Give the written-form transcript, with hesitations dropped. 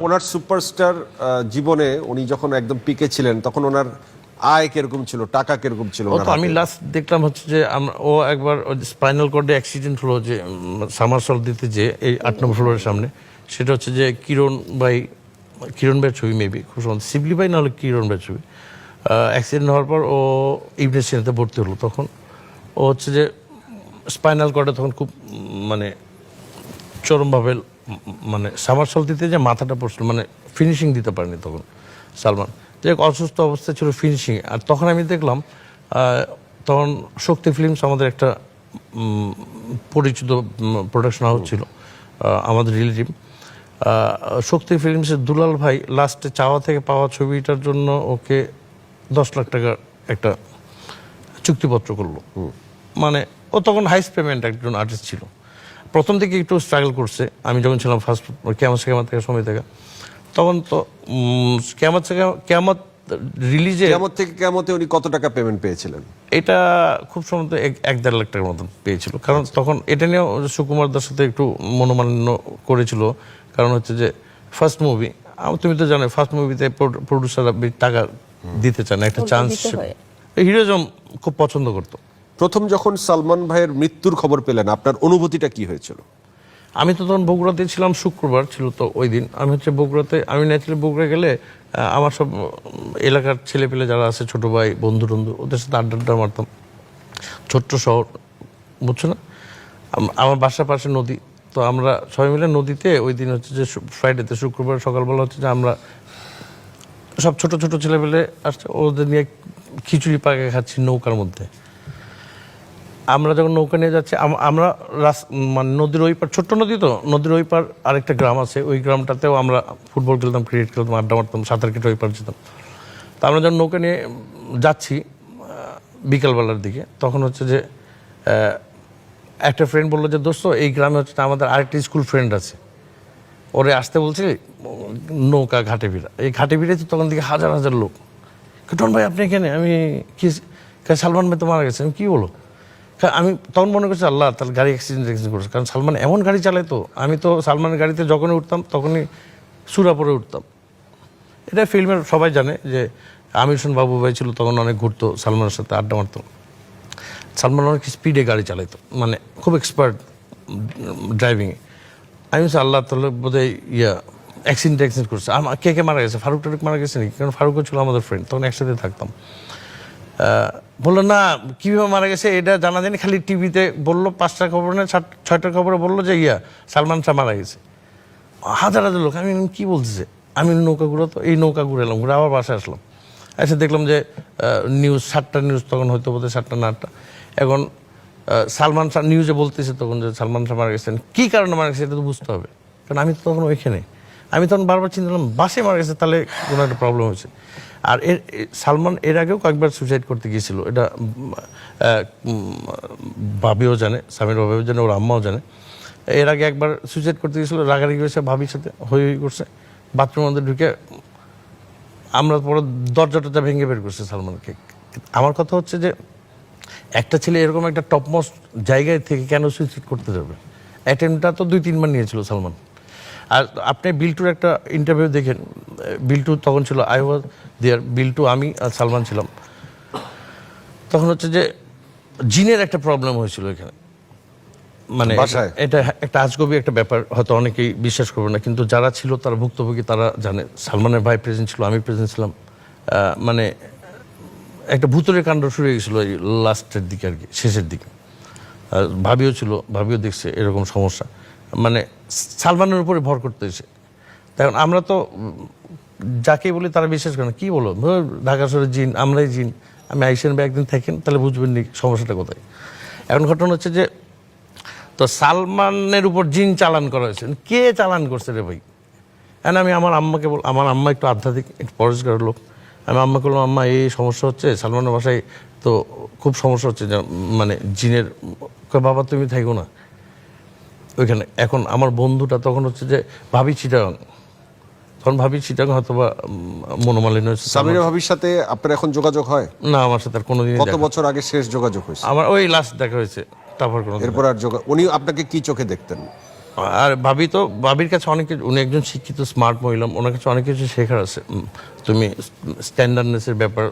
ওনার superstar জীবনে উনি যখন একদম পিকে ছিলেন তখন ওনার আয় কিরকম ছিল, টাকা কিরকম ছিল? আমি লাস্ট দেখলাম হচ্ছে যে ও একবার স্পাইনাল কর্ডে অ্যাক্সিডেন্ট হলো, যে সামারসল দিতে যে এই 8 নম্বর ফ্লোরের সামনে। সেটা হচ্ছে যে কিরণ ভাইয়ের ছবি, মেবি খুব সম্ভবত শিবলি ভাই, নাহলে কিরণ ভাইয়ের ছবি। অ্যাক্সিডেন্ট হওয়ার পর ও ইবনে সিনাতে ভর্তি হলো। তখন ও হচ্ছে যে স্পাইনাল কর্ডে তখন খুব মানে চরমভাবে সামারসল দিতে যে মাথাটা পড়ছিল, ফিনিশিং দিতে পারেনি তখন সালমান, যে অসুস্থ অবস্থা ছিল ফিনিশিং। আর তখন আমি দেখলাম তখন শক্তি ফিল্মস আমাদের একটা পরিচিত প্রোডাকশন হাউস ছিল, আমাদের রিলেটিভ। শক্তি ফিল্মসের দুলাল ভাই লাস্টে চাওয়া থেকে পাওয়া ছবিটার জন্য ওকে 10 লাখ টাকার একটা চুক্তিপত্র করলো। ও তখন হাইস্ট পেমেন্ট একজন আর্টিস্ট ছিল। প্রথম থেকে একটু স্ট্রাগল করছে। আমি যখন ছিলাম ফার্স্ট কেয়ামত থেকে সময় থেকে, তখন তো কেয়ামত রিলিজে কেয়ামতে উনি কত টাকা পেমেন্ট পেয়েছিলেন? এটা খুব সম্ভবত 1-1.5 লাখ টাকার মতন পেয়েছিল। কারণ তখন এটা নিয়েও সুকুমার দার সাথে একটু মনোমালিন্য করেছিল। কারণ হচ্ছে যে ফার্স্ট মুভি, তুমি তো জানো ফার্স্ট মুভিতে প্রডিউসাররা টাকা দিতে চান, একটা চান্স। হিরোজম খুব পছন্দ করতো। প্রথম যখন সালমান ভাইয়ের মৃত্যুর খবর পেলেন আপনার অনুভূতিটা কি হয়েছিল? আমি তো তখন বগুড়াতে ছিলাম, শুক্রবার ছিল তো ওই দিন। আমি হচ্ছে বগুড়াতে, আমি ন্যাচারালি বগুড়া গেলে আমার সব এলাকার ছেলেপেলে যারা আছে, ছোট ভাই বন্ধু টন্ধু, ওদের সাথে আড্ডা মারতাম। ছোট্ট শহর, বুঝছো না? আমার বাসার পাশে নদী, তো আমরা সবাই মিলে নদীতে ওই দিন হচ্ছে যে ফ্রাইডেতে, শুক্রবার সকালবেলা হচ্ছে যে আমরা সব ছোট ছোট ছেলেপেলে আসছে, ওদের নিয়ে খিচুড়ি পাকে খাচ্ছি নৌকার মধ্যে। আমরা যখন নৌকা নিয়ে যাচ্ছি, আমরা নদীর ওই পার, ছোট্ট নদী তো, নদীর ওই পার আরেকটা গ্রাম আছে, ওই গ্রামটাতেও আমরা ফুটবল খেলতাম, ক্রিকেট খেলতাম, আড্ডা মারতাম, সাঁতার কেটে ওই পার যেতাম। তো আমরা যখন নৌকা নিয়ে যাচ্ছি বিকালবেলার দিকে, তখন হচ্ছে যে একটা ফ্রেন্ড বললো যে দোস্ত, এই গ্রামে হচ্ছে আমাদের আরেকটা স্কুল ফ্রেন্ড আছে, ওরে আসতে বলছি নৌকা ঘাটে ভিড়া। এই ঘাটে ভিড়েছে তখন দিকে হাজার হাজার লোক। টন ভাই আপনি এখানে? আমি কি, সালমান ভাই তো মারা গেছে। আমি কী বলো? আমি তখন মনে করছি আল্লাহ তাহলে গাড়ি অ্যাক্সিডেন্ট করছে, কারণ সালমান এমন গাড়ি চালাইতো। আমি তো সালমানের গাড়িতে যখনই উঠতাম তখনই সুরাপুরে উঠতাম। এটা ফিল্মের সবাই জানে যে আমির হোসেন বাবু ভাই ছিল তখন, অনেক ঘুরতো সালমানের সাথে, আড্ডা মারতো। সালমান অনেক স্পিডে গাড়ি চালাইতো, খুব এক্সপার্ট ড্রাইভিংয়ে। আমি বলছি আল্লাহ তাহলে বোধহয় অ্যাক্সিডেন্ট করছে। কে কে মারা গেছে? ফারুক টারুক মারা গেছে নাকি? কারণ ফারুকও ছিল আমাদের ফ্রেন্ড, তখন একসাথে থাকতাম। বললো না, কীভাবে মারা গেছে এটা জানা জানি, খালি টিভিতে বললো 5টার খবর না 6টার খবরে বললো যে সালমান শাহ মারা গেছে। হাজার হাজার লোক। আমি কী বলতেছে? আমি নৌকা ঘুরো, তো এই নৌকা ঘুরে এলাম, ঘুরে আবার বাসায় আসলাম। এসে দেখলাম যে নিউজ 7টার নিউজ, তখন হয়তো বোধহয় 7টা না 8টা। এখন সালমান শাহ নিউজে বলতেছে তখন যে সালমান শাহ মারা গেছেন। কী কারণে মারা গেছে এটা তো বুঝতে হবে, কারণ আমি তো তখন ওইখানে। আমি তখন বারবার চিন্তা করলাম বাসে মারা গেছে, তাহলে কোনো একটা প্রবলেম হয়েছে। আর সালমান এর আগেও কয়েকবার সুইসাইড করতে গিয়েছিল, এটা ভাবিও জানে, স্বামীর ভাবিও জানে, ওর আম্মাও জানে। এর আগে একবার সুইসাইড করতে গিয়েছিল, রাগারাগি হয়েছে ভাবির সাথে, হই করছে, বাথরুমের মধ্যে ঢুকে আমরা পরে দরজা ভেঙে বের করছে সালমানকে। আমার কথা হচ্ছে যে একটা ছেলে এরকম একটা টপমোস্ট জায়গায় থেকে কেন সুইসাইড করতে যাবে? অ্যাটেম্পটা তো 2-3 বার নিয়েছিল সালমান। আর আপনি বিল্টুর একটা ইন্টারভিউ দেখেন, বিল্টু তখন ছিল, আই ওয়াজ দেয়ার, বিল্টু, আমি আর সালমান ছিলাম। তখন হচ্ছে যে জিনের একটা প্রবলেম হয়েছিল এখানে, এটা একটা আজগবি একটা ব্যাপার, হয়তো অনেকেই বিশ্বাস করবে না, কিন্তু যারা ছিল তারা ভুক্তভোগী, তারা জানে। সালমানের ভাই প্রেজেন্ট ছিল, আমি প্রেজেন্ট ছিলাম। একটা ভূতের কাণ্ড শুরু হয়ে গেছিলো এই লাস্টের দিকে আর কি, শেষের দিকে। ভাবিও ছিল, ভাবিও দেখছে এরকম সমস্যা, সালমানের উপরে ভর করতে এসে। তখন আমরা তো যাকেই বলি তারা বিশ্বাস করে না। কী বলো, ঢাকা শহরের জিন, আমরাই জিন। আমি আইসেন ভাই একদিন থাকেন, তাহলে বুঝবেন নি সমস্যাটা কোথায়। এখন ঘটনা হচ্ছে যে তো সালমানের উপর জিন চালান করা হয়েছে। কে চালান করছে রে ভাই? আমি আমার আম্মাকে আমার আম্মা একটু আধ্যাত্মিক, একটু পরিষ্কার লোক। আমি আম্মাকে বললাম, আম্মা এই সমস্যা হচ্ছে, সালমানের বাসায় তো খুব সমস্যা হচ্ছে, জিনের। বাবা তুমি থাকো না ওইখানে। এখন আমার বন্ধুটা তখন হচ্ছে যে ভাবি চিটাগাং, তখন ভাবি চিটাগাং হয়তো বা মনোমালিন্য হচ্ছে। সামিরা ভাবির সাথে আপনার এখন যোগাযোগ হয় না? আমার সাথে আর কোনোদিন। কত বছর আগে শেষ যোগাযোগ হয়েছে? আমার ওই লাস্ট দেখা হয়েছে, তারপর কোনো। এরপর আর উনি আপনাকে কি চোখে দেখতেন? আর ভাবির কাছে অনেক উনি একজন শিক্ষিত স্মার্ট মহিলা, ওনার কাছে অনেক কিছু শেখার আছে। তুমি স্ট্যান্ডার্ডনেসের ব্যাপার